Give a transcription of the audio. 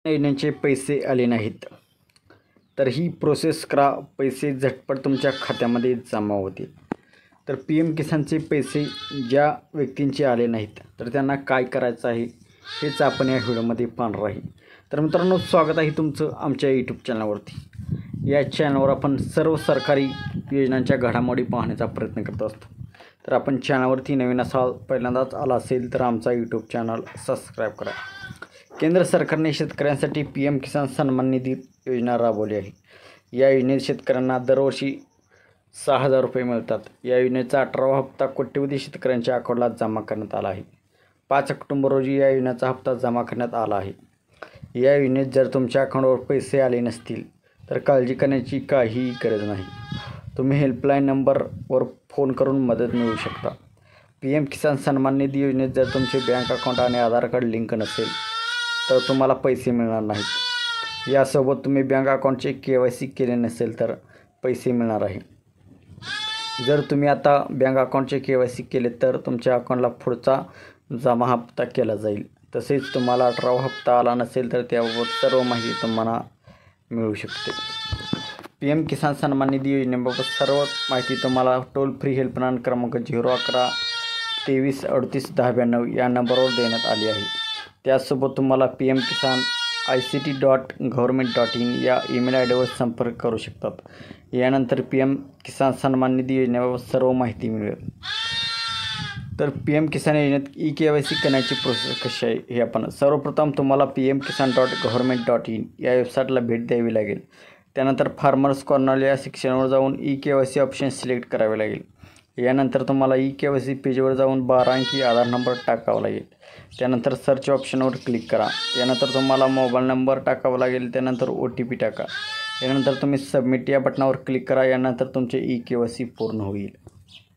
योजनेचे पैसे आले नाहीत तर ही प्रोसेस करा, पैसे झटपट तुमच्या खात्यामध्ये जमा होतील. तर पी एम किसानचे पैसे ज्या व्यक्तींचे आले नाहीत तर त्यांना काय करायचं आहे हेच आपण या व्हिडिओमध्ये पाहणार आहे. तर मित्रांनो, स्वागत आहे तुमचं आमच्या यूट्यूब चॅनलवरती. या चॅनलवर आपण सर्व सरकारी योजनांच्या घडामोडी पाहण्याचा प्रयत्न करत असतो. तर आपण चॅनलवरती नवीन असाल, पहिल्यांदाच आला असेल तर आमचा यूट्यूब चॅनल सबस्क्राईब करा. केंद्र सरकारने शेतकऱ्यांसाठी पी एम किसान सन्मान निधी योजना राबवली आहे. या योजनेत शेतकऱ्यांना दरवर्षी 6,000 रुपये मिळतात. या योजनेचा 18वा हप्ता कोट्यवधी शेतकऱ्यांच्या अकाउंटला जमा करण्यात आला आहे. 5 ऑक्टोबर रोजी या योजनेचा हप्ता जमा करण्यात आला आहे. या योजनेत जर तुमच्या अकाउंटवर पैसे आले नसतील तर काळजी करण्याची काहीही गरज नाही. तुम्ही हेल्पलाईन नंबरवर फोन करून मदत मिळवू शकता. पी एम किसान सन्मान निधी योजनेत जर तुमचे बँक अकाउंट आणि आधार कार्ड लिंक नसेल तर तुम्हाला पैसे मिळणार नाहीत. यासोबत तुम्ही बँक अकाउंटचे KYC केले नसेल तर पैसे मिळणार आहे. जर तुम्ही आता बँक अकाउंटचे KYC केले तर तुमच्या अकाउंटला पुढचा जमा हप्ता केला जाईल. तसेच तुम्हाला 18वा हप्ता आला नसेल तर त्याबाबत सर्व माहिती तुम्हाला मिळू शकते. पी एम किसान सन्मान निधी योजनेबाबत सर्व माहिती तुम्हाला टोल फ्री हेल्पलाईन क्रमांक 011 23 38 1092 या नंबरवर देण्यात आली आहे. त्यासोबत तुम्हाला pmkisan.ict.government.in या ईमेल आयडीवर संपर्क करू शकतात. यानंतर पी एम किसान सन्मान निधी योजनेबाबत सर्व माहिती मिळेल. तर पी एम किसान योजनेत KYC करण्याची प्रोसेस कशी आहे हे आपण सर्वप्रथम तुम्हाला pmkisan.government.in या वेबसाईटला भेट द्यावी लागेल. त्यानंतर फार्मर्स कॉर्नर या सेक्शनवर जाऊन KYC ऑप्शन सिलेक्ट करावे लागेल. यानंतर तुम्हाला KYC पेजवर जाऊन 12 अंकी आधार नंबर टाकावा लागेल. त्यानंतर सर्च ऑप्शनवर क्लिक करा. यानंतर तुम्हाला मोबाईल नंबर टाकावा लागेल. त्यानंतर OTP टाका. यानंतर तुम्ही सबमिट या बटनावर क्लिक करा. यानंतर तुमचे KYC पूर्ण होईल.